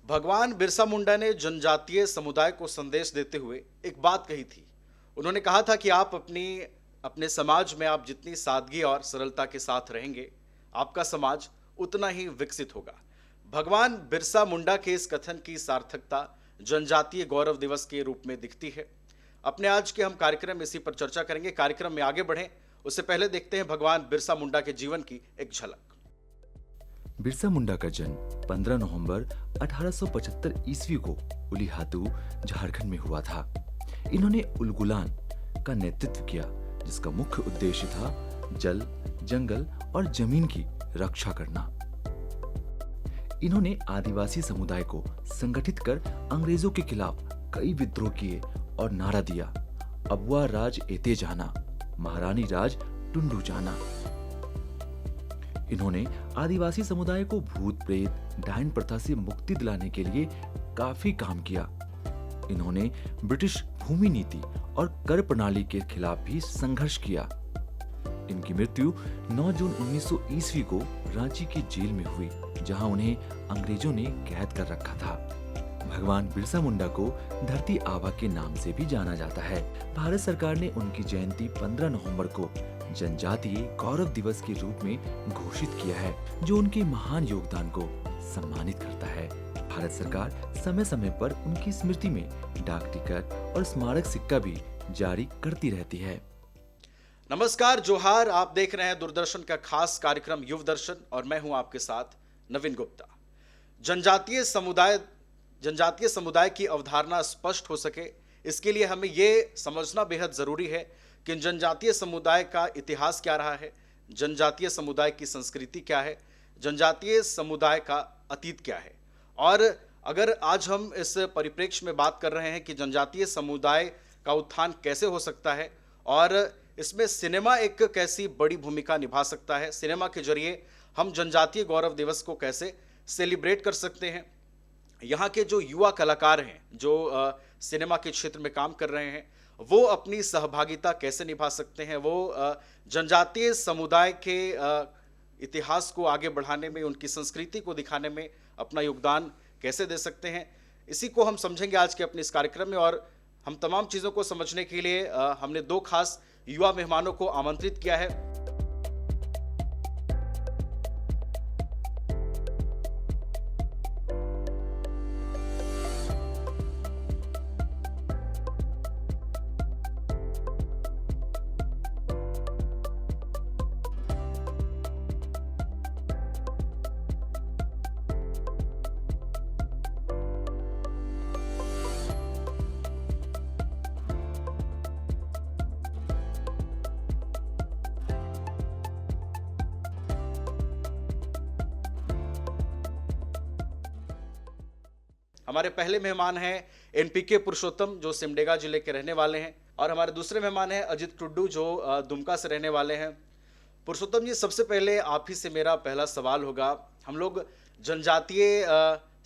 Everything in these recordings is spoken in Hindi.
भगवान बिरसा मुंडा ने जनजातीय समुदाय को संदेश देते हुए एक बात कही थी। उन्होंने कहा था कि आप अपने समाज में आप जितनी सादगी और सरलता के साथ रहेंगे, आपका समाज उतना ही विकसित होगा। भगवान बिरसा मुंडा के इस कथन की सार्थकता जनजातीय गौरव दिवस के रूप में दिखती है। अपने आज के हम कार्यक्रम में इसी पर चर्चा करेंगे। कार्यक्रम में आगे बढ़ें उससे पहले देखते हैं भगवान बिरसा मुंडा के जीवन की एक झलक। बिरसा मुंडा का जन्म 15 नवंबर 1875 ईस्वी को उलीहातू, झारखंड में हुआ था। इन्होंने उलगुलान का नेतृत्व किया, जिसका मुख्य उद्देश्य था जल, जंगल और जमीन की रक्षा करना। इन्होंने आदिवासी समुदाय को संगठित कर अंग्रेजों के खिलाफ कई विद्रोह किए और नारा दिया, अबुआ राज एते जाना, महारानी राज टुंडू जाना। इन्होंने आदिवासी समुदाय को भूत प्रेत, डायन प्रथा से मुक्ति दिलाने के लिए काफी काम किया। इन्होंने ब्रिटिश भूमि नीति और कर प्रणाली के खिलाफ भी संघर्ष किया। इनकी मृत्यु 9 जून 1900 ईस्वी को रांची की जेल में हुई, जहां उन्हें अंग्रेजों ने कैद कर रखा था। भगवान बिरसा मुंडा को धरती आबा के नाम से भी जाना जाता है। भारत सरकार ने उनकी जयंती 15 नवंबर को जनजातीय गौरव दिवस के रूप में घोषित किया है, जो उनके महान योगदान को सम्मानित करता है। भारत सरकार समय समय पर उनकी स्मृति में डाक टिकट और स्मारक सिक्का भी जारी करती रहती है। नमस्कार, जोहार। आप देख रहे हैं दूरदर्शन का खास कार्यक्रम युव दर्शन और मैं हूं आपके साथ नवीन गुप्ता। जनजातीय समुदाय की अवधारणा स्पष्ट हो सके, इसके लिए हमें यह समझना बेहद जरूरी है कि जनजातीय समुदाय का इतिहास क्या रहा है, जनजातीय समुदाय की संस्कृति क्या है, जनजातीय समुदाय का अतीत क्या है। और अगर आज हम इस परिप्रेक्ष्य में बात कर रहे हैं कि जनजातीय समुदाय का उत्थान कैसे हो सकता है और इसमें सिनेमा एक कैसी बड़ी भूमिका निभा सकता है, सिनेमा के जरिए हम जनजातीय गौरव दिवस को कैसे सेलिब्रेट कर सकते हैं, यहाँ के जो युवा कलाकार हैं जो सिनेमा के क्षेत्र में काम कर रहे हैं, वो अपनी सहभागिता कैसे निभा सकते हैं, वो जनजातीय समुदाय के इतिहास को आगे बढ़ाने में, उनकी संस्कृति को दिखाने में अपना योगदान कैसे दे सकते हैं, इसी को हम समझेंगे आज के अपने इस कार्यक्रम में। और हम तमाम चीज़ों को समझने के लिए हमने दो खास युवा मेहमानों को आमंत्रित किया है। हमारे पहले मेहमान हैं एनपीके पुरुषोत्तम, जो सिमडेगा जिले के रहने वाले हैं, और हमारे दूसरे मेहमान हैं अजित टुड्डू, जो दुमका से रहने वाले हैं। पुरुषोत्तम जी, सबसे पहले आप ही से मेरा पहला सवाल होगा। हम लोग जनजातीय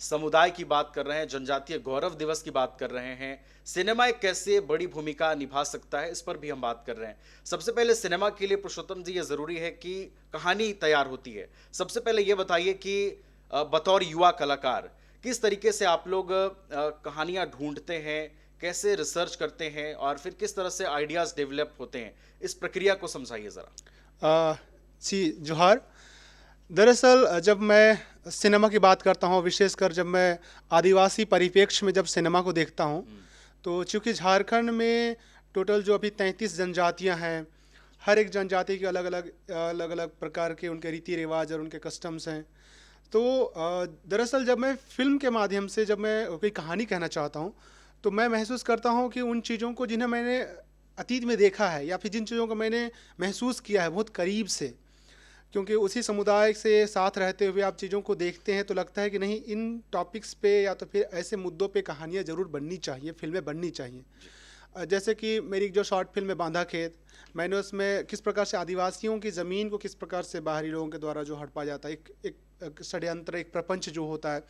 समुदाय की बात कर रहे हैं, जनजातीय गौरव दिवस की बात कर रहे हैं, सिनेमा एक कैसे बड़ी भूमिका निभा सकता है, इस पर भी हम बात कर रहे हैं। सबसे पहले सिनेमा के लिए पुरुषोत्तम जी ये ज़रूरी है कि कहानी तैयार होती है। सबसे पहले ये बताइए कि बतौर युवा कलाकार किस तरीके से आप लोग कहानियाँ ढूंढते हैं, कैसे रिसर्च करते हैं और फिर किस तरह से आइडियाज़ डेवलप होते हैं, इस प्रक्रिया को समझाइए ज़रा। जी, जोहार। दरअसल जब मैं सिनेमा की बात करता हूँ, विशेषकर जब मैं आदिवासी परिप्रेक्ष्य में जब सिनेमा को देखता हूँ, तो चूँकि झारखंड में टोटल जो अभी 33 जनजातियाँ हैं, हर एक जनजाति के अलग अलग प्रकार के उनके रीति रिवाज और उनके कस्टम्स हैं। तो दरअसल जब मैं फिल्म के माध्यम से जब मैं कोई कहानी कहना चाहता हूँ, तो मैं महसूस करता हूँ कि उन चीज़ों को जिन्हें मैंने अतीत में देखा है या फिर जिन चीज़ों को मैंने महसूस किया है बहुत करीब से, क्योंकि उसी समुदाय से साथ रहते हुए आप चीज़ों को देखते हैं, तो लगता है कि नहीं, इन टॉपिक्स पे या तो फिर ऐसे मुद्दों पे कहानियाँ ज़रूर बननी चाहिए, फिल्में बननी चाहिए। जैसे कि मेरी जो शॉर्ट फिल्म है बांधा खेत, मैंने उसमें किस प्रकार से आदिवासियों की ज़मीन को किस प्रकार से बाहरी लोगों के द्वारा जो हड़पा जाता है, एक षड्यंत्र, एक प्रपंच जो होता है,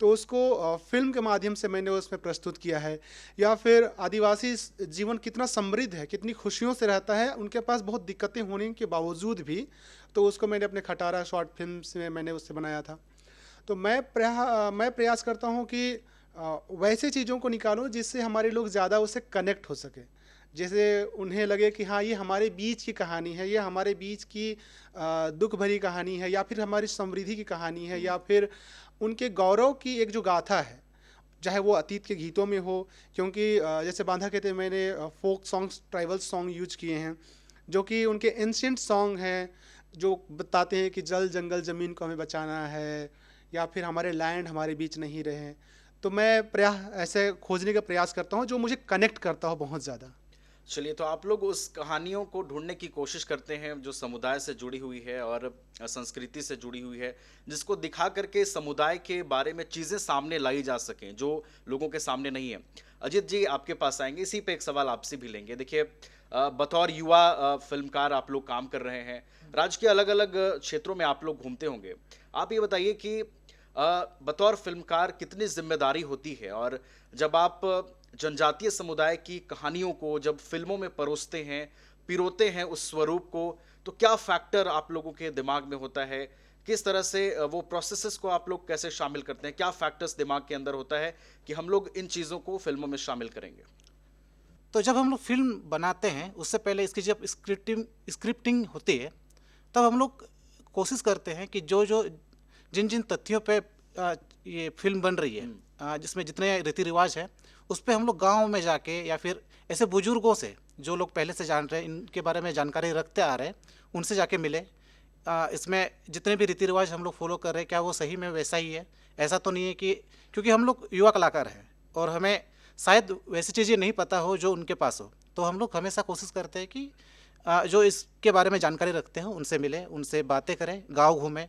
तो उसको फिल्म के माध्यम से मैंने उसमें प्रस्तुत किया है। या फिर आदिवासी जीवन कितना समृद्ध है, कितनी खुशियों से रहता है, उनके पास बहुत दिक्कतें होने के बावजूद भी, तो उसको मैंने अपने खटारा शॉर्ट फिल्म में मैंने उससे बनाया था। तो मैं प्रयास करता हूँ कि वैसे चीज़ों को निकालूं जिससे हमारे लोग ज़्यादा उससे कनेक्ट हो सके, जैसे उन्हें लगे कि हाँ ये हमारे बीच की कहानी है, ये हमारे बीच की दुख भरी कहानी है, या फिर हमारी समृद्धि की कहानी है, या फिर उनके गौरव की एक जो गाथा है, चाहे वो अतीत के गीतों में हो। क्योंकि जैसे बांधा कहते हैं, मैंने folk songs, tribal song use किए हैं जो कि उनके एंशिएंट सॉन्ग हैं, जो बताते हैं कि जल जंगल ज़मीन को हमें बचाना है, या फिर हमारे लैंड हमारे बीच नहीं रहे। तो मैं ऐसे खोजने का प्रयास करता हूँ जो मुझे कनेक्ट करता हो बहुत ज़्यादा। चलिए, तो आप लोग उस कहानियों को ढूँढने की कोशिश करते हैं जो समुदाय से जुड़ी हुई है और संस्कृति से जुड़ी हुई है, जिसको दिखा करके समुदाय के बारे में चीज़ें सामने लाई जा सकें, जो लोगों के सामने नहीं है। अजित जी, आपके पास आएँगे, इसी पे एक सवाल आपसे भी लेंगे। देखिए, बतौर युवा फ़िल्मकार आप लोग काम कर रहे हैं, राज्य के अलग-अलग क्षेत्रों में आप लोग घूमते होंगे। आप ये बताइए कि बतौर फ़िल्मकार कितनी ज़िम्मेदारी होती है, और जब आप जनजातीय समुदाय की कहानियों को जब फ़िल्मों में परोसते हैं, पिरोते हैं उस स्वरूप को, तो क्या फैक्टर आप लोगों के दिमाग में होता है? किस तरह से वो प्रोसेसेस को आप लोग कैसे शामिल करते हैं? क्या फैक्टर्स दिमाग के अंदर होता है कि हम लोग इन चीज़ों को फ़िल्मों में शामिल करेंगे? तो जब हम लोग फिल्म बनाते हैं, उससे पहले इसकी जब स्क्रिप्टिंग होती है, तब हम लोग कोशिश करते हैं कि जिन जिन तथ्यों पे ये फिल्म बन रही है, जिसमें जितने रीति रिवाज है, उस पे हम लोग गाँव में जाके या फिर ऐसे बुजुर्गों से जो लोग पहले से जान रहे हैं, इनके बारे में जानकारी रखते आ रहे हैं, उनसे जाके मिले। इसमें जितने भी रीति रिवाज हम लोग फॉलो कर रहे हैं, क्या वो सही में वैसा ही है? ऐसा तो नहीं है कि, क्योंकि हम लोग युवा कलाकार हैं और हमें शायद वैसी चीज़ें नहीं पता हो जो उनके पास हो, तो हम लोग हमेशा कोशिश करते हैं कि जो इसके बारे में जानकारी रखते हैं उनसे मिलें, उनसे बातें करें, गाँव घूमें,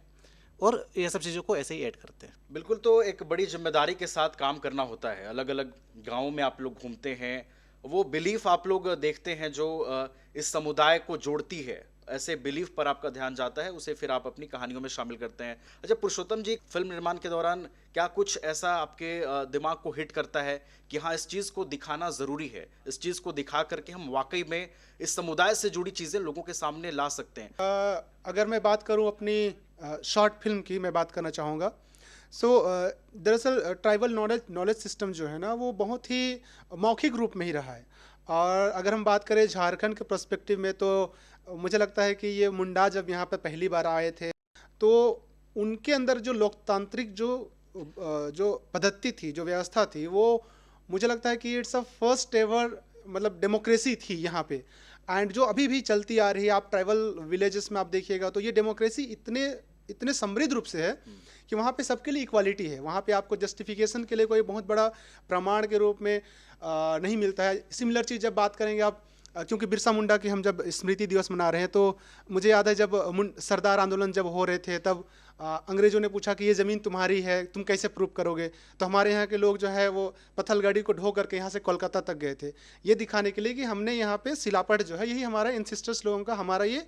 और ये सब चीज़ों को ऐसे ही ऐड करते हैं। बिल्कुल, तो एक बड़ी ज़िम्मेदारी के साथ काम करना होता है। अलग-अलग गाँवों में आप लोग घूमते हैं, वो बिलीफ आप लोग देखते हैं जो इस समुदाय को जोड़ती है। ऐसे बिलीफ पर आपका ध्यान जाता है, उसे फिर आप अपनी कहानियों में शामिल करते हैं। अच्छा पुरुषोत्तम जी, फ़िल्म निर्माण के दौरान क्या कुछ ऐसा आपके दिमाग को हिट करता है कि हाँ, इस चीज़ को दिखाना ज़रूरी है, इस चीज़ को दिखा करके हम वाक़ई में इस समुदाय से जुड़ी चीज़ें लोगों के सामने ला सकते हैं? अगर मैं बात करूं अपनी शॉर्ट फिल्म की, मैं बात करना चाहूँगा। दरअसल ट्राइबल नॉलेज सिस्टम जो है ना, वो बहुत ही मौखिक रूप में ही रहा है। और अगर हम बात करें झारखंड के पर्सपेक्टिव में, तो मुझे लगता है कि ये मुंडा जब यहाँ पे पहली बार आए थे, तो उनके अंदर जो लोकतांत्रिक जो पद्धति थी, जो व्यवस्था थी, वो मुझे लगता है कि इट्स अ फर्स्ट एवर मतलब डेमोक्रेसी थी यहाँ पे। एंड जो अभी भी चलती आ रही है, आप ट्राइबल विलेजेस में आप देखिएगा, तो ये डेमोक्रेसी इतने समृद्ध रूप से है कि वहाँ पे सबके लिए इक्वालिटी है। वहाँ पे आपको जस्टिफिकेशन के लिए कोई बहुत बड़ा प्रमाण के रूप में नहीं मिलता है। सिमिलर चीज़ जब बात करेंगे आप, क्योंकि बिरसा मुंडा की हम जब स्मृति दिवस मना रहे हैं, तो मुझे याद है जब सरदार आंदोलन जब हो रहे थे, तब अंग्रेज़ों ने पूछा कि ये ज़मीन तुम्हारी है, तुम कैसे प्रूव करोगे? तो हमारे यहाँ के लोग जो है वो पत्थलगाड़ी को ढो करके यहाँ से कोलकाता तक गए थे, ये दिखाने के लिए कि हमने यहाँ पे सिलापट जो है, यही हमारा एंसेस्टर्स लोगों का, हमारा ये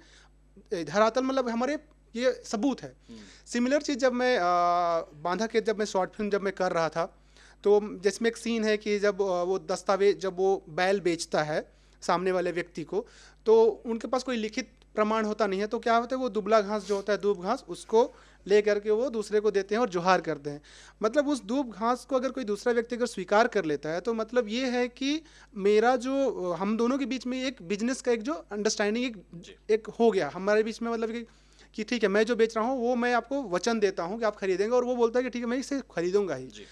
धरातल, मतलब हमारे ये सबूत है। सिमिलर चीज़ जब मैं बांधा के जब मैं शॉर्ट फिल्म जब मैं कर रहा था, तो जिसमें एक सीन है कि जब वो दस्तावेज, जब वो बैल बेचता है सामने वाले व्यक्ति को, तो उनके पास कोई लिखित प्रमाण होता नहीं है, तो क्या होता है, वो दुबला घास जो होता है, दूब घास, उसको ले करके वो दूसरे को देते हैं और जोहार करते हैं। मतलब उस दूब घास को अगर कोई दूसरा व्यक्ति अगर स्वीकार कर लेता है, तो मतलब ये है कि मेरा जो हम दोनों के बीच में एक बिजनेस का एक जो अंडरस्टैंडिंग एक हो गया हमारे बीच में, मतलब कि ठीक है, मैं जो बेच रहा हूँ वो मैं आपको वचन देता हूँ कि आप खरीदेंगे, और वो बोलता है कि ठीक है, मैं इसे खरीदूंगा ही।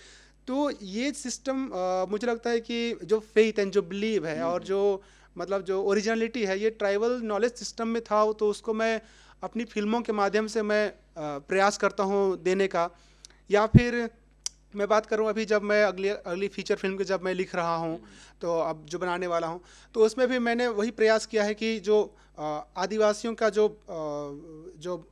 तो ये सिस्टम मुझे लगता है कि जो फेथ एंड जो बिलीव है, और जो मतलब जो ओरिजिनलिटी है, ये ट्राइबल नॉलेज सिस्टम में था, तो उसको मैं अपनी फिल्मों के माध्यम से मैं प्रयास करता हूँ देने का। या फिर मैं बात करूँ, अभी जब मैं अगली फीचर फिल्म की जब मैं लिख रहा हूँ, तो अब जो बनाने वाला हूँ, तो उसमें भी मैंने वही प्रयास किया है कि जो आदिवासियों का जो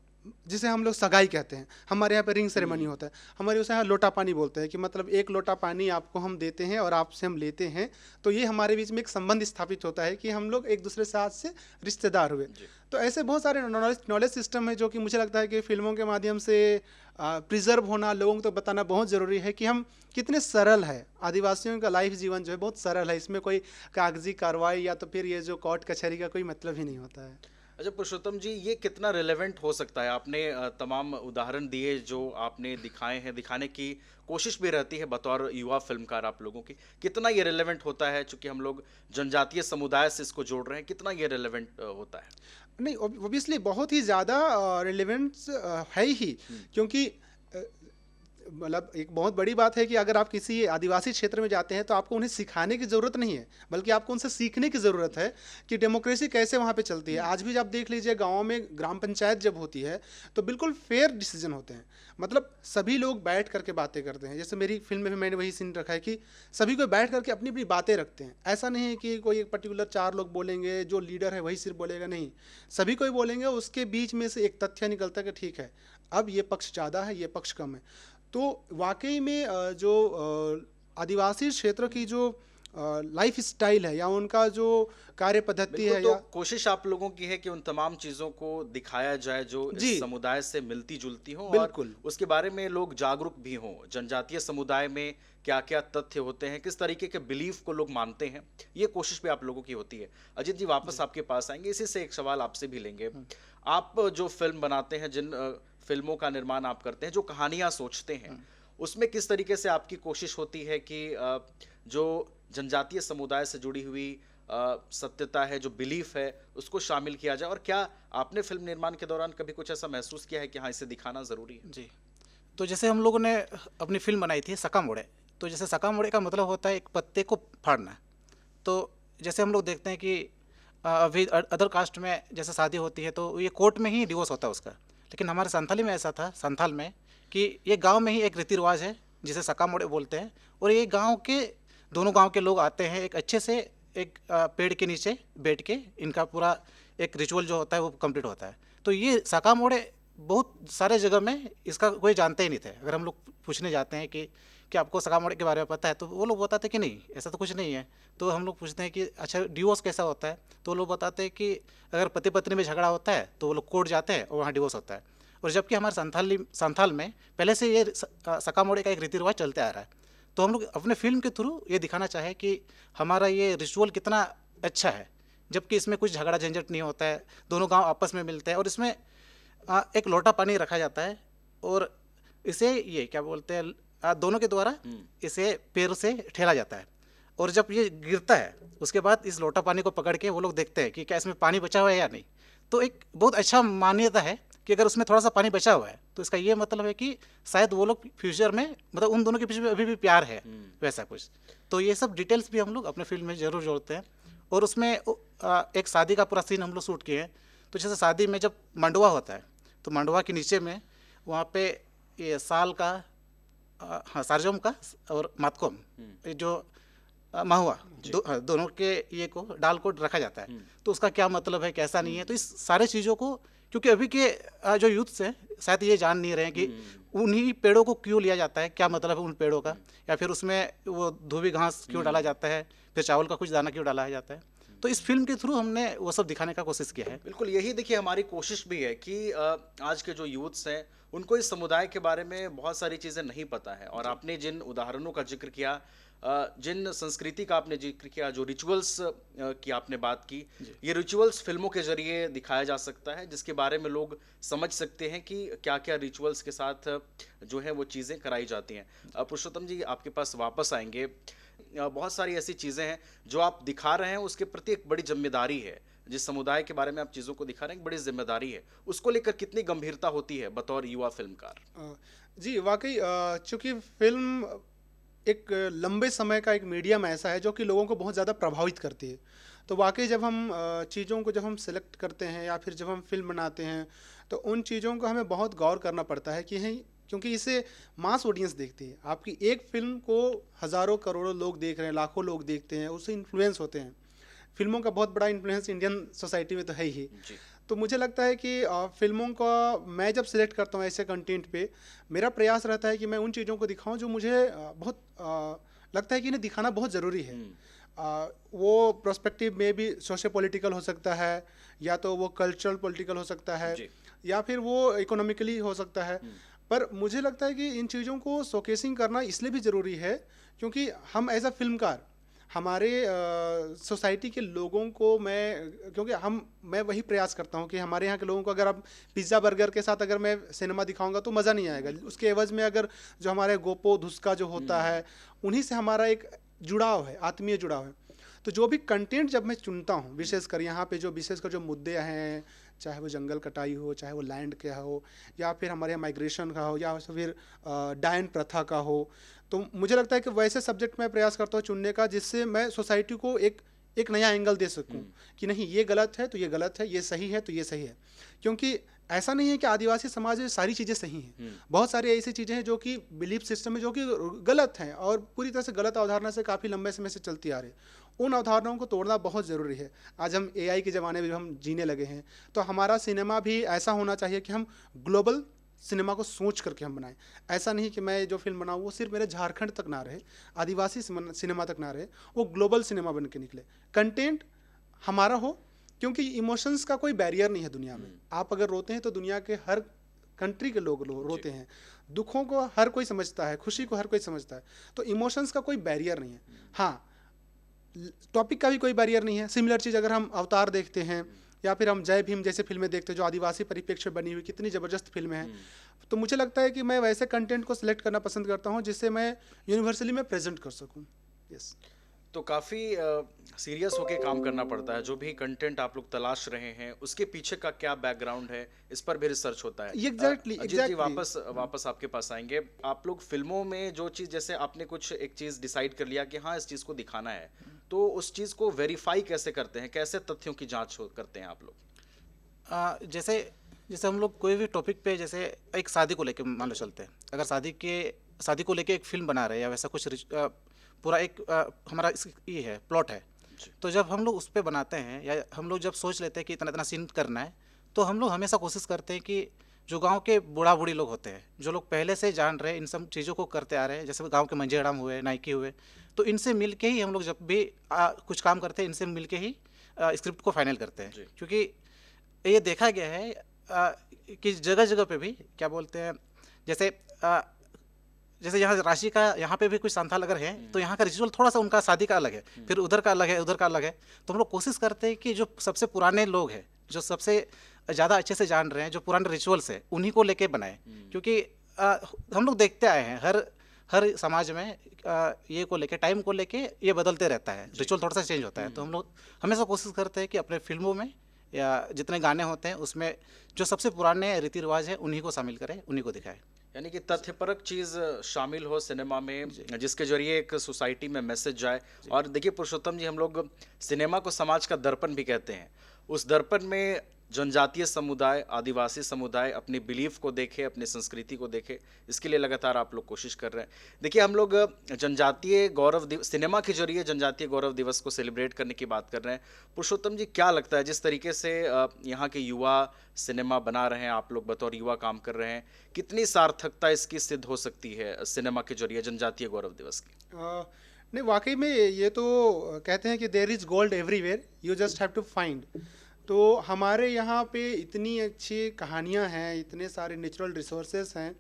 जिसे हम लोग सगाई कहते हैं, हमारे यहाँ पे रिंग सेरेमनी होता है, हमारे उसे यहाँ लोटा पानी बोलते हैं, कि मतलब एक लोटा पानी आपको हम देते हैं और आपसे हम लेते हैं, तो ये हमारे बीच में एक संबंध स्थापित होता है कि हम लोग एक दूसरे साथ से रिश्तेदार हुए। तो ऐसे बहुत सारे नॉलेज सिस्टम है जो कि मुझे लगता है कि फिल्मों के माध्यम से प्रिजर्व होना, लोगों को बताना बहुत ज़रूरी है कि हम कितने सरल है, आदिवासियों का लाइफ जीवन जो है बहुत सरल है, इसमें कोई कागजी कार्रवाई या तो फिर ये जो कोर्ट कचहरी का कोई मतलब ही नहीं होता है। अच्छा पुरुषोत्तम जी, ये कितना रिलेवेंट हो सकता है? आपने तमाम उदाहरण दिए जो आपने दिखाए हैं, दिखाने की कोशिश भी रहती है बतौर युवा फिल्मकार आप लोगों की। कितना ये रिलेवेंट होता है, चूँकि हम लोग जनजातीय समुदाय से इसको जोड़ रहे हैं, कितना ये रिलेवेंट होता है? नहीं, ऑब्वियसली बहुत ही ज़्यादा रिलेवेंस है ही, क्योंकि मतलब एक बहुत बड़ी बात है कि अगर आप किसी आदिवासी क्षेत्र में जाते हैं तो आपको उन्हें सिखाने की ज़रूरत नहीं है, बल्कि आपको उनसे सीखने की ज़रूरत है कि डेमोक्रेसी कैसे वहाँ पे चलती है। आज भी आप देख लीजिए, गाँव में ग्राम पंचायत जब होती है तो बिल्कुल फेयर डिसीजन होते हैं, मतलब सभी लोग बैठ करके बातें करते हैं। जैसे मेरी फिल्म में भी मैंने वही सीन रखा है कि सभी को बैठ करके अपनी अपनी बातें रखते हैं। ऐसा नहीं है कि कोई एक पर्टिकुलर 4 लोग बोलेंगे, जो लीडर है वही सिर्फ बोलेगा, नहीं, सभी कोई बोलेंगे, उसके बीच में से एक तथ्य निकलता है कि ठीक है, अब ये पक्ष ज़्यादा है, ये पक्ष कम है। तो वाकई में जो आदिवासी क्षेत्र की जो लाइफ स्टाइल है या उनका जो कार्य पद्धति है, तो या कोशिश आप लोगों की है कि उन तमाम चीज़ों को दिखाया जाए जो जी। इस समुदाय से मिलती-जुलती हों, और बिल्कुल। उसके बारे में लोग जागरूक भी हों। जनजातीय समुदाय में क्या-क्या तथ्य होते हैं, किस तरीके के बिलीफ को लोग मानते हैं, ये कोशिश भी आप लोगों की होती है। अजित जी, वापस आपके पास आएँगे, इसी से एक सवाल आपसे भी लेंगे। आप जो फ़िल्म बनाते हैं, जिन फ़िल्मों का निर्माण आप करते हैं, जो कहानियाँ सोचते हैं, उसमें किस तरीके से आपकी कोशिश होती है कि जो जनजातीय समुदाय से जुड़ी हुई सत्यता है, जो बिलीफ है, उसको शामिल किया जाए? और क्या आपने फ़िल्म निर्माण के दौरान कभी कुछ ऐसा महसूस किया है कि हाँ, इसे दिखाना ज़रूरी है? जी। तो जैसे हम लोगों ने अपनी फ़िल्म बनाई थी सकामोड़े, तो जैसे सकामोड़े का मतलब होता है एक पत्ते को फाड़ना। तो जैसे हम लोग देखते हैं कि अभी अदर कास्ट में जैसे शादी होती है तो ये कोर्ट में ही डिवोर्स होता है उसका, लेकिन हमारे संथाली में ऐसा था, संथाल में, कि ये गांव में ही एक रीति रिवाज है जिसे सकामोड़े बोलते हैं। और ये गांव के दोनों गांव के लोग आते हैं, एक अच्छे से एक पेड़ के नीचे बैठ के इनका पूरा एक रिचुअल जो होता है वो कंप्लीट होता है। तो ये सकामोड़े बहुत सारे जगह में इसका कोई जानते ही नहीं थे। अगर हम लोग पूछने जाते हैं कि आपको सकामोड़े के बारे में पता है, तो वो लोग बताते हैं कि नहीं, ऐसा तो कुछ नहीं है। तो हम लोग पूछते हैं कि अच्छा डिवोर्स कैसा होता है, तो वो लोग बताते हैं कि अगर पति पत्नी में झगड़ा होता है तो वो लोग कोर्ट जाते हैं और वहाँ डिवोर्स होता है। और जबकि हमारे संथाल में पहले से ये सकामोड़े का एक रीति रिवाज चलते आ रहा है। तो हम लोग अपने फिल्म के थ्रू ये दिखाना चाहे कि हमारा ये रिचुअल कितना अच्छा है, जबकि इसमें कुछ झगड़ा झंझट नहीं होता है, दोनों गांव आपस में मिलते हैं। और इसमें एक लोटा पानी रखा जाता है और इसे ये क्या बोलते हैं, दोनों के द्वारा इसे पैर से ठेला जाता है। और जब ये गिरता है उसके बाद इस लोटा पानी को पकड़ के वो लोग देखते हैं कि क्या इसमें पानी बचा हुआ है या नहीं। तो एक बहुत अच्छा मान्यता है कि अगर उसमें थोड़ा सा पानी बचा हुआ है तो इसका ये मतलब है कि शायद वो लोग फ्यूचर में, मतलब उन दोनों के बीच में अभी भी प्यार है, वैसा कुछ। तो ये सब डिटेल्स भी हम लोग अपने फिल्म में ज़रूर जोड़ते हैं। और उसमें एक शादी का पूरा सीन हम लोग शूट किए हैं। तो जैसे शादी में जब मंडवा होता है तो मंडवा के नीचे में वहाँ पे ये साल का हाँ सारजोम का और मातकोम, ये जो महुआ दोनों के ये को डाल को रखा जाता है। तो उसका क्या मतलब है, कैसा नहीं है, तो इस सारे चीज़ों को, क्योंकि अभी के जो यूथ हैं शायद ये जान नहीं रहे हैं कि उन्हीं पेड़ों को क्यों लिया जाता है, क्या मतलब है उन पेड़ों का, या फिर उसमें वो धोबी घास क्यों डाला जाता है, फिर चावल का कुछ दाना क्यों डाला जाता है। तो इस फिल्म के थ्रू हमने वो सब दिखाने का कोशिश किया है। बिल्कुल, यही देखिए हमारी कोशिश भी है कि आज के जो यूथ्स हैं उनको इस समुदाय के बारे में बहुत सारी चीज़ें नहीं पता है। और आपने जिन उदाहरणों का जिक्र किया, जिन संस्कृति का आपने जिक्र किया, जो रिचुअल्स की आपने बात की, ये रिचुअल्स फिल्मों के जरिए दिखाया जा सकता है, जिसके बारे में लोग समझ सकते हैं कि क्या क्या रिचुअल्स के साथ जो है वो चीज़ें कराई जाती हैं। पुरुषोत्तम जी, आपके पास वापस आएंगे। बहुत सारी ऐसी चीज़ें हैं जो आप दिखा रहे हैं, उसके प्रति एक बड़ी जिम्मेदारी है। जिस समुदाय के बारे में आप चीज़ों को दिखा रहे हैं, एक बड़ी जिम्मेदारी है, उसको लेकर कितनी गंभीरता होती है बतौर युवा फिल्मकार? जी वाकई, चूँकि फिल्म एक लंबे समय का एक मीडियम ऐसा है जो कि लोगों को बहुत ज़्यादा प्रभावित करती है। तो वाकई जब हम चीज़ों को जब हम सेलेक्ट करते हैं या फिर जब हम फिल्म बनाते हैं तो उन चीज़ों को हमें बहुत गौर करना पड़ता है कि हैं, क्योंकि इसे मास ऑडियंस देखती है। आपकी एक फिल्म को हज़ारों करोड़ों लोग देख रहे हैं, लाखों लोग देखते हैं, उससे इन्फ्लुएंस होते हैं। फिल्मों का बहुत बड़ा इन्फ्लुएंस इंडियन सोसाइटी में तो है ही। तो मुझे लगता है कि फिल्मों का मैं जब सिलेक्ट करता हूँ ऐसे कंटेंट पे, मेरा प्रयास रहता है कि मैं उन चीज़ों को दिखाऊं जो मुझे बहुत लगता है कि इन्हें दिखाना बहुत ज़रूरी है। वो प्रोस्पेक्टिव में भी सोशो पॉलिटिकल हो सकता है, या तो वो कल्चरल पॉलिटिकल हो सकता है, या फिर वो इकोनॉमिकली हो सकता है। पर मुझे लगता है कि इन चीज़ों को शोकेसिंग करना इसलिए भी ज़रूरी है क्योंकि हम एज अ फिल्मकार हमारे सोसाइटी के लोगों को क्योंकि मैं वही प्रयास करता हूँ कि हमारे यहाँ के लोगों को अगर आप पिज़्ज़ा बर्गर के साथ अगर मैं सिनेमा दिखाऊंगा तो मज़ा नहीं आएगा। उसके एवज़ में अगर जो हमारे गोपो धुसका जो होता है, उन्हीं से हमारा एक जुड़ाव है, आत्मीय जुड़ाव है। तो जो भी कंटेंट जब मैं चुनता हूँ, विशेषकर यहाँ पे जो विशेषकर जो मुद्दे हैं, चाहे वो जंगल कटाई हो, चाहे वो लैंड का हो, या फिर हमारे यहाँ माइग्रेशन का हो, या फिर डायन प्रथा का हो, तो मुझे लगता है कि वैसे सब्जेक्ट मैं प्रयास करता हूँ चुनने का जिससे मैं सोसाइटी को एक नया एंगल दे सकूं कि नहीं ये गलत है तो ये गलत है, ये सही है तो ये सही है। क्योंकि ऐसा नहीं है कि आदिवासी समाज में सारी चीज़ें सही हैं, बहुत सारी ऐसी चीज़ें हैं जो कि बिलीफ सिस्टम में जो कि गलत हैं और पूरी तरह से गलत अवधारणा से काफ़ी लंबे समय से चलती आ रही है। उन अवधारणाओं को तोड़ना बहुत ज़रूरी है। आज हम एआई के ज़माने में हम जीने लगे हैं, तो हमारा सिनेमा भी ऐसा होना चाहिए कि हम ग्लोबल सिनेमा को सोच करके हम बनाएं। ऐसा नहीं कि मैं जो फिल्म बनाऊँ वो सिर्फ मेरे झारखंड तक ना रहे, आदिवासी सिनेमा तक ना रहे, वो ग्लोबल सिनेमा बन के निकले। कंटेंट हमारा हो, क्योंकि इमोशंस का कोई बैरियर नहीं है दुनिया में। आप अगर रोते हैं तो दुनिया के हर कंट्री के लोग रोते हैं, दुखों को हर कोई समझता है, खुशी को हर कोई समझता है, तो इमोशंस का कोई बैरियर नहीं है। हाँ, टॉपिक का भी कोई बैरियर नहीं है। सिमिलर चीज़ अगर हम अवतार देखते हैं या फिर हम जय भीम जैसे फिल्में देखते हैं जो आदिवासी परिप्रेक्ष्य में बनी हुई कितनी ज़बरदस्त फिल्में हैं, तो मुझे लगता है कि मैं वैसे कंटेंट को सिलेक्ट करना पसंद करता हूँ जिससे मैं यूनिवर्सली में प्रेजेंट कर सकूँ। यस। तो काफ़ी सीरियस होके काम करना पड़ता है। जो भी कंटेंट आप लोग तलाश रहे हैं उसके पीछे का क्या बैकग्राउंड है, इस पर भी रिसर्च होता है। Exactly, अजीत जी, exactly. वापस आपके पास आएंगे। आप लोग फिल्मों में जो चीज़, जैसे आपने कुछ एक चीज़ डिसाइड कर लिया कि हाँ इस चीज़ को दिखाना है, तो उस चीज़ को वेरीफाई कैसे करते हैं, कैसे तथ्यों की जाँच करते हैं आप लोग? जैसे हम लोग कोई भी टॉपिक पे, जैसे एक शादी को लेके मान लो चलते हैं, अगर शादी को लेके एक फिल्म बना रहे हैं या वैसा कुछ पूरा एक हमारा ये है प्लॉट है, तो जब हम लोग उस पर बनाते हैं या हम लोग जब सोच लेते हैं कि इतना इतना सीन करना है, तो हम लोग हमेशा कोशिश करते हैं कि जो गांव के बूढ़ा बूढ़ी लोग होते हैं, जो लोग पहले से जान रहे हैं, इन सब चीज़ों को करते आ रहे हैं, जैसे गांव के मंझेड़ाम हुए, नाइकी हुए, तो इनसे मिल के ही हम लोग जब भी कुछ काम करते हैं, इनसे मिल के ही स्क्रिप्ट को फाइनल करते हैं। क्योंकि ये देखा गया है कि जगह जगह पे भी क्या बोलते हैं, जैसे यहाँ राशि का यहाँ पे भी कुछ संथाल अगर है तो यहाँ का रिचुअल थोड़ा सा उनका शादी का अलग है, फिर उधर का अलग है, उधर का अलग है। तो हम लोग कोशिश करते हैं कि जो सबसे पुराने लोग हैं, जो सबसे ज़्यादा अच्छे से जान रहे हैं, जो पुराने रिचुअल्स है, उन्हीं को लेके बनाए। क्योंकि हम लोग देखते आए हैं हर समाज में ये को लेके, टाइम को लेके ये बदलते रहता है, रिचुअल थोड़ा सा चेंज होता है। तो हम लोग हमेशा कोशिश करते हैं कि अपने फिल्मों में या जितने गाने होते हैं उसमें जो सबसे पुराने रीति रिवाज है उन्हीं को शामिल करें, उन्हीं को दिखाएं। यानी कि तथ्यपरक चीज़ शामिल हो सिनेमा में, जिसके जरिए एक सोसाइटी में मैसेज जाए। और देखिए पुरुषोत्तम जी, हम लोग सिनेमा को समाज का दर्पण भी कहते हैं। उस दर्पण में जनजातीय समुदाय, आदिवासी समुदाय अपनी बिलीफ को देखे, अपनी संस्कृति को देखे, इसके लिए लगातार आप लोग कोशिश कर रहे हैं। देखिए, हम लोग जनजातीय गौरव दिवस, सिनेमा के जरिए जनजातीय गौरव दिवस को सेलिब्रेट करने की बात कर रहे हैं। पुरुषोत्तम जी, क्या लगता है जिस तरीके से यहाँ के युवा सिनेमा बना रहे हैं, आप लोग बतौर युवा काम कर रहे हैं, कितनी सार्थकता इसकी सिद्ध हो सकती है सिनेमा के जरिए जनजातीय गौरव दिवस की? नहीं, वाकई में ये तो कहते हैं कि there is gold everywhere, you just have to find. तो हमारे यहाँ पे इतनी अच्छी कहानियाँ हैं, इतने सारे नेचुरल रिसोर्सेस हैं,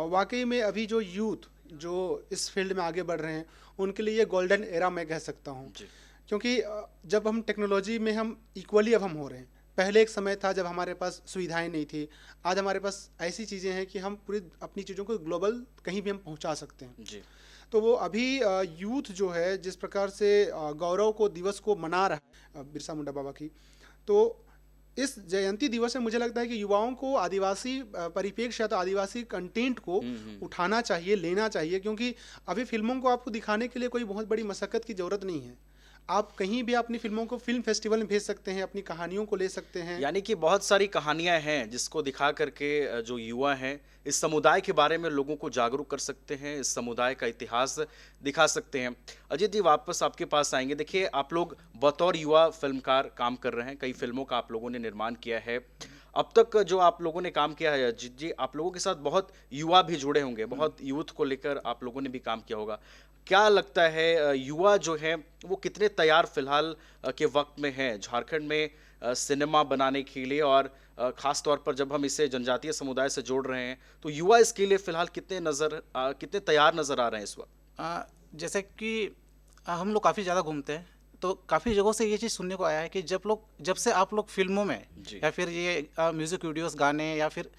वाकई में अभी जो यूथ जो इस फील्ड में आगे बढ़ रहे हैं उनके लिए ये गोल्डन एरा मैं कह सकता हूँ। क्योंकि जब हम टेक्नोलॉजी में हम इक्वली अब हम हो रहे हैं। पहले एक समय था जब हमारे पास सुविधाएं नहीं थी, आज हमारे पास ऐसी चीज़ें हैं कि हम पूरी अपनी चीज़ों को ग्लोबल कहीं भी हम पहुँचा सकते हैं जी। तो वो अभी यूथ जो है जिस प्रकार से गौरव को दिवस को मना रहा है बिरसा मुंडा बाबा की, तो इस जयंती दिवस में मुझे लगता है कि युवाओं को आदिवासी परिप्रेक्ष्य या तो आदिवासी कंटेंट को उठाना चाहिए, लेना चाहिए। क्योंकि अभी फिल्मों को आपको दिखाने के लिए कोई बहुत बड़ी मशक्क़त की ज़रूरत नहीं है। आप कहीं भी अपनी फिल्मों को फिल्म फेस्टिवल में भेज सकते हैं, अपनी कहानियों को ले सकते हैं। यानी कि बहुत सारी कहानियां हैं जिसको दिखा करके जो युवा हैं इस समुदाय के बारे में लोगों को जागरूक कर सकते हैं, इस समुदाय का इतिहास दिखा सकते हैं। अजीत जी, वापस आपके पास आएंगे। देखिए, आप लोग बतौर युवा फिल्मकार काम कर रहे हैं, कई फिल्मों का आप लोगों ने निर्माण किया है। अब तक जो आप लोगों ने काम किया है अजीत जी, आप लोगों के साथ बहुत युवा भी जुड़े होंगे, बहुत यूथ को लेकर आप लोगों ने भी काम किया होगा। क्या लगता है युवा जो है वो कितने तैयार फिलहाल के वक्त में हैं झारखंड में सिनेमा बनाने के लिए, और ख़ास तौर पर जब हम इसे जनजातीय समुदाय से जोड़ रहे हैं तो युवा इसके लिए फ़िलहाल कितने तैयार नज़र आ रहे हैं इस वक्त? जैसे कि हम लोग काफ़ी ज़्यादा घूमते हैं, तो काफ़ी जगहों से ये चीज़ सुनने को आया है कि जब से आप लोग फिल्मों में जी। या फिर ये म्यूज़िक वीडियोस गाने या फिर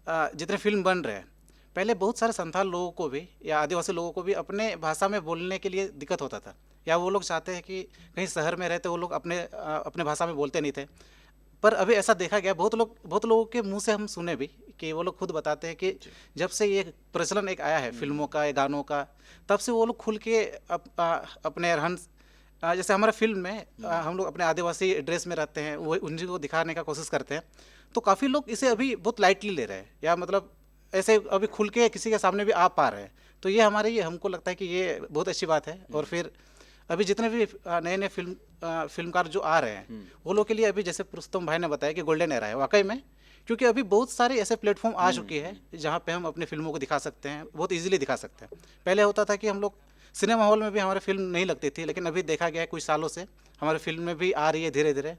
जितने फिल्म बन रहे हैं, पहले बहुत सारे संथाल लोगों को भी या आदिवासी लोगों को भी अपने भाषा में बोलने के लिए दिक्कत होता था, या वो लोग चाहते हैं कि कहीं शहर में रहते वो लोग अपने भाषा में बोलते नहीं थे। पर अभी ऐसा देखा गया, बहुत लोगों के मुंह से हम सुने भी कि वो लोग खुद बताते हैं कि जब से ये प्रचलन एक आया है फिल्मों का, ये गानों का, तब से वो लोग खुल के अपने रहन जैसे हमारे फिल्म में हम लोग अपने आदिवासी ड्रेस में रहते हैं, वो उन्हीं को दिखाने का कोशिश करते हैं। तो काफ़ी लोग इसे अभी बहुत लाइटली ले रहे हैं, या मतलब ऐसे अभी खुल के किसी के सामने भी आ पा रहे हैं। तो ये हमको लगता है कि ये बहुत अच्छी बात है। और फिर अभी जितने भी नए फिल्मकार जो आ रहे हैं, वो लोग के लिए अभी जैसे पुरुषोत्तम भाई ने बताया कि गोल्डन एरा है वाकई में, क्योंकि अभी बहुत सारे ऐसे प्लेटफॉर्म आ चुके हैं जहाँ पे हम अपनी फिल्मों को दिखा सकते हैं, बहुत इजीली दिखा सकते हैं। पहले होता था कि हम लोग सिनेमा हॉल में भी हमारे फिल्म नहीं लगती थी, लेकिन अभी देखा गया है कुछ सालों से हमारी फिल्म में भी आ रही है धीरे धीरे।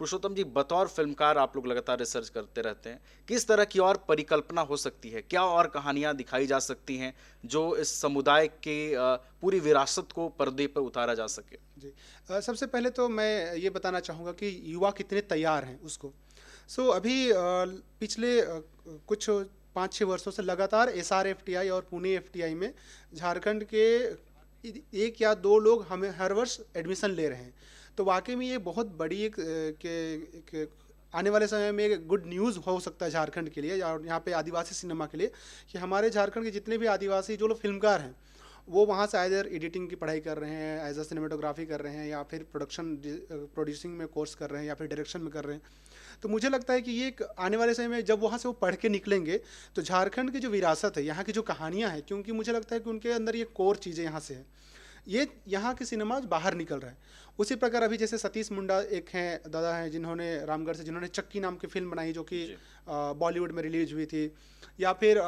पुरुषोत्तम जी, बतौर फिल्मकार आप लोग लगातार रिसर्च करते रहते हैं, किस तरह की और परिकल्पना हो सकती है, क्या और कहानियां दिखाई जा सकती हैं जो इस समुदाय के पूरी विरासत को पर्दे पर उतारा जा सके? जी, सबसे पहले तो मैं ये बताना चाहूँगा कि युवा कितने तैयार हैं उसको। अभी पिछले कुछ 5-6 वर्षों से लगातार SRFTI और पुणे FTI में झारखंड के 1 या 2 लोग हमें हर वर्ष एडमिशन ले रहे हैं। तो वाकई में ये बहुत बड़ी एक आने वाले समय में एक गुड न्यूज़ हो सकता है झारखंड के लिए और यहाँ पे आदिवासी सिनेमा के लिए, कि हमारे झारखंड के जितने भी आदिवासी जो लोग फिल्मकार हैं, वो वहाँ से आइदर एडिटिंग की पढ़ाई कर रहे हैं, एज अ सिनेमेटोग्राफी कर रहे हैं, या फिर प्रोड्यूसिंग में कोर्स कर रहे हैं, या फिर डायरेक्शन में कर रहे हैं। तो मुझे लगता है कि ये एक आने वाले समय में जब वहाँ से वो पढ़ के निकलेंगे, तो झारखंड की जो विरासत है, यहाँ की जो कहानियाँ हैं, क्योंकि मुझे लगता है कि उनके अंदर ये कोर चीज़ें यहाँ से हैं, ये यहाँ के सिनेमा बाहर निकल रहा है। उसी प्रकार अभी जैसे सतीश मुंडा एक हैं, दादा हैं, जिन्होंने रामगढ़ से जिन्होंने चक्की नाम की फिल्म बनाई जो कि बॉलीवुड में रिलीज हुई थी, या फिर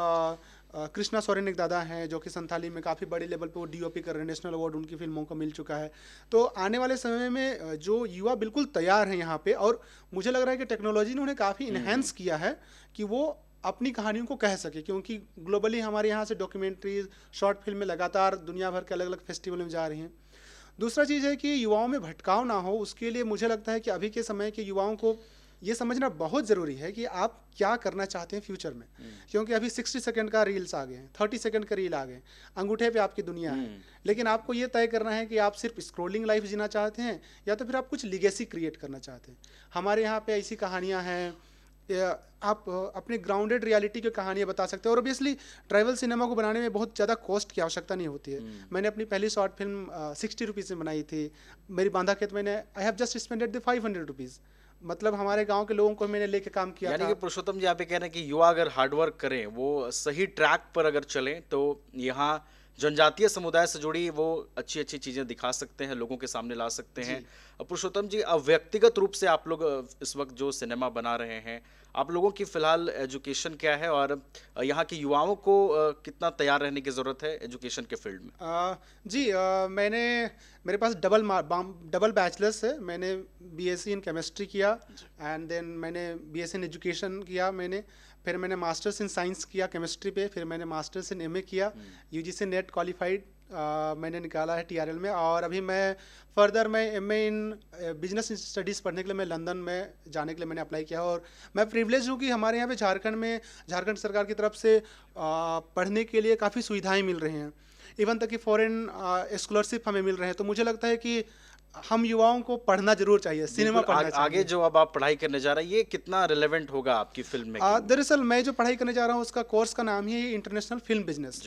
कृष्णा सोरेन एक दादा हैं जो कि संथाली में काफ़ी बड़े लेवल पे वो DOP कर रहे हैं, नेशनल अवार्ड उनकी फिल्मों को मिल चुका है। तो आने वाले समय में जो युवा बिल्कुल तैयार हैं यहाँ पे, और मुझे लग रहा है कि टेक्नोलॉजी ने उन्हें काफ़ी इन्हेंस किया है कि वो अपनी कहानियों को कह सके, क्योंकि ग्लोबली हमारे यहाँ से डॉक्यूमेंट्रीज, शॉर्ट फिल्में लगातार दुनिया भर के अलग अलग फेस्टिवल में जा रही हैं। दूसरा चीज़ है कि युवाओं में भटकाव ना हो, उसके लिए मुझे लगता है कि अभी के समय के युवाओं को ये समझना बहुत ज़रूरी है कि आप क्या करना चाहते हैं फ्यूचर में, क्योंकि अभी 60 सेकंड का रील्स आ गए हैं, 30 सेकंड का रील आ गए, अंगूठे पे आपकी दुनिया है। लेकिन आपको ये तय करना है कि आप सिर्फ स्क्रॉलिंग लाइफ जीना चाहते हैं या तो फिर आप कुछ लीगेसी क्रिएट करना चाहते हैं। हमारे यहाँ पे ऐसी कहानियाँ हैं, आप अपने ग्राउंडेड रियलिटी की कहानियाँ बता सकते हैं। और ऑब्वियसली ट्रैवल सिनेमा को बनाने में बहुत ज़्यादा कॉस्ट की आवश्यकता नहीं होती है। मैंने अपनी पहली शॉर्ट फिल्म 60 रुपीज़ में बनाई थी। मेरी बांधा खेत मैंने I have just spended 500 rupees, मतलब हमारे गांव के लोगों को मैंने लेके काम किया यानी था। कि पुरुषोत्तम जी आप ये कह रहे हैं कि युवा अगर हार्डवर्क करें, वो सही ट्रैक पर अगर चलें, तो यहाँ जनजातीय समुदाय से जुड़ी वो अच्छी अच्छी चीज़ें दिखा सकते हैं, लोगों के सामने ला सकते हैं। पुरुषोत्तम जी, अब व्यक्तिगत रूप से आप लोग इस वक्त जो सिनेमा बना रहे हैं, आप लोगों की फ़िलहाल एजुकेशन क्या है और यहाँ के युवाओं को कितना तैयार रहने की ज़रूरत है एजुकेशन के फील्ड में? मेरे पास डबल बैचलर्स है। मैंने BSc इन केमिस्ट्री किया, एंड देन मैंने BSc इन एजुकेशन किया, फिर मैंने मास्टर्स इन साइंस किया केमिस्ट्री पे, फिर मैंने मास्टर्स इन MA किया, UGC नेट क्वालिफाइड मैंने निकाला है TRL में। और अभी मैं MA इन बिजनेस स्टडीज़ पढ़ने के लिए मैं लंदन में जाने के लिए मैंने अप्लाई किया। और मैं प्रिविलेज हूँ कि हमारे यहाँ पे झारखंड सरकार की तरफ से पढ़ने के लिए काफ़ी सुविधाएं मिल रही हैं, इवन तक कि फॉरेन स्कॉलरशिप हमें मिल रहे हैं। तो मुझे लगता है कि हम युवाओं को पढ़ना जरूर चाहिए, सिनेमा पढ़ना चाहिए। आगे जो अब आप पढ़ाई करने जा रहे हैं, ये कितना रिलेवेंट होगा आपकी फिल्म में? दरअसल मैं जो पढ़ाई करने जा रहा हूँ उसका कोर्स का नाम ही है इंटरनेशनल फिल्म बिजनेस।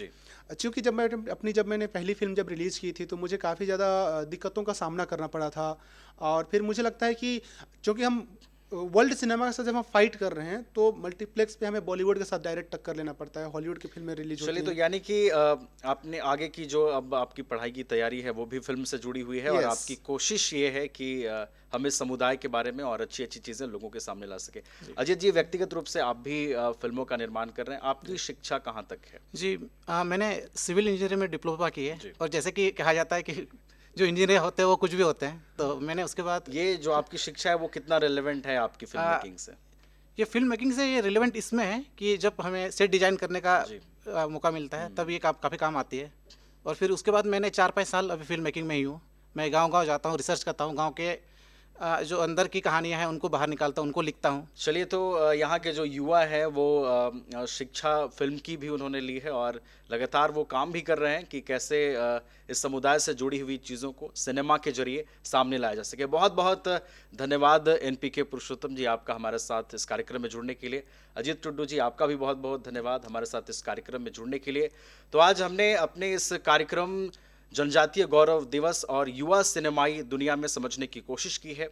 क्योंकि जब मैंने पहली फिल्म जब रिलीज़ की थी तो मुझे काफ़ी ज़्यादा दिक्कतों का सामना करना पड़ा था। और फिर मुझे लगता है कि चूँकि हम वर्ल्ड सिनेमा के साथ जब हम फाइट कर रहे हैं, तो मल्टीप्लेक्स पे हमें बॉलीवुड के साथ डायरेक्ट टक्कर लेना पड़ता है, हॉलीवुड की फिल्में रिलीज होती हैं। चलिए, तो यानी कि आपने आगे की जो अब आपकी पढ़ाई की तैयारी है वो भी फिल्म से जुड़ी हुई है। और आपकी कोशिश ये है कि हम इस समुदाय के बारे में और अच्छी अच्छी चीज़ें लोगों के सामने ला सके। अजीत जी, व्यक्तिगत रूप से आप भी फिल्मों का निर्माण कर रहे हैं, आपकी शिक्षा कहाँ तक है? जी, मैंने सिविल इंजीनियरिंग में डिप्लोमा की है। और जैसे कि कहा जाता है कि जो इंजीनियर होते हैं वो कुछ भी होते हैं, तो मैंने उसके बाद ये जो आपकी शिक्षा है वो कितना रिलेवेंट है आपकी फिल्म मेकिंग से? ये फिल्म मेकिंग से ये रिलेवेंट इसमें है कि जब हमें सेट डिज़ाइन करने का मौका मिलता है तब ये काफ़ी काम आती है। और फिर उसके बाद मैंने 4-5 साल अभी फिल्म मेकिंग में ही हूँ। मैं गाँव-गाँव जाता हूँ, रिसर्च करता हूँ, गाँव के जो अंदर की कहानियाँ हैं उनको बाहर निकालता हूँ, उनको लिखता हूँ। चलिए, तो यहाँ के जो युवा हैं वो शिक्षा फिल्म की भी उन्होंने ली है और लगातार वो काम भी कर रहे हैं कि कैसे इस समुदाय से जुड़ी हुई चीज़ों को सिनेमा के जरिए सामने लाया जा सके। बहुत बहुत धन्यवाद एनपीके पुरुषोत्तम जी, आपका हमारे साथ इस कार्यक्रम में जुड़ने के लिए। अजीत टुड्डू जी, आपका भी बहुत बहुत धन्यवाद हमारे साथ इस कार्यक्रम में जुड़ने के लिए। तो आज हमने अपने इस कार्यक्रम जनजातीय गौरव दिवस और युवा सिनेमाई दुनिया में समझने की कोशिश की है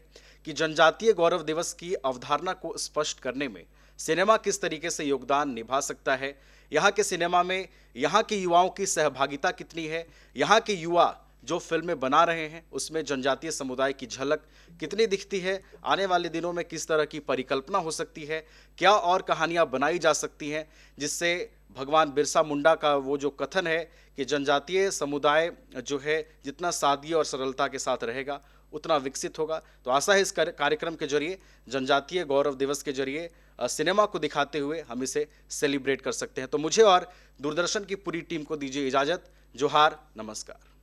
कि जनजातीय गौरव दिवस की अवधारणा को स्पष्ट करने में सिनेमा किस तरीके से योगदान निभा सकता है, यहाँ के सिनेमा में यहाँ के युवाओं की सहभागिता कितनी है, यहाँ के युवा जो फिल्में बना रहे हैं उसमें जनजातीय समुदाय की झलक कितनी दिखती है, आने वाले दिनों में किस तरह की परिकल्पना हो सकती है, क्या और कहानियां बनाई जा सकती हैं जिससे भगवान बिरसा मुंडा का वो जो कथन है कि जनजातीय समुदाय जो है जितना सादगी और सरलता के साथ रहेगा उतना विकसित होगा। तो आशा है इस कार्यक्रम के जरिए, जनजातीय गौरव दिवस के जरिए सिनेमा को दिखाते हुए हम इसे सेलिब्रेट कर सकते हैं। तो मुझे और दूरदर्शन की पूरी टीम को दीजिए इजाज़त। जोहार, नमस्कार।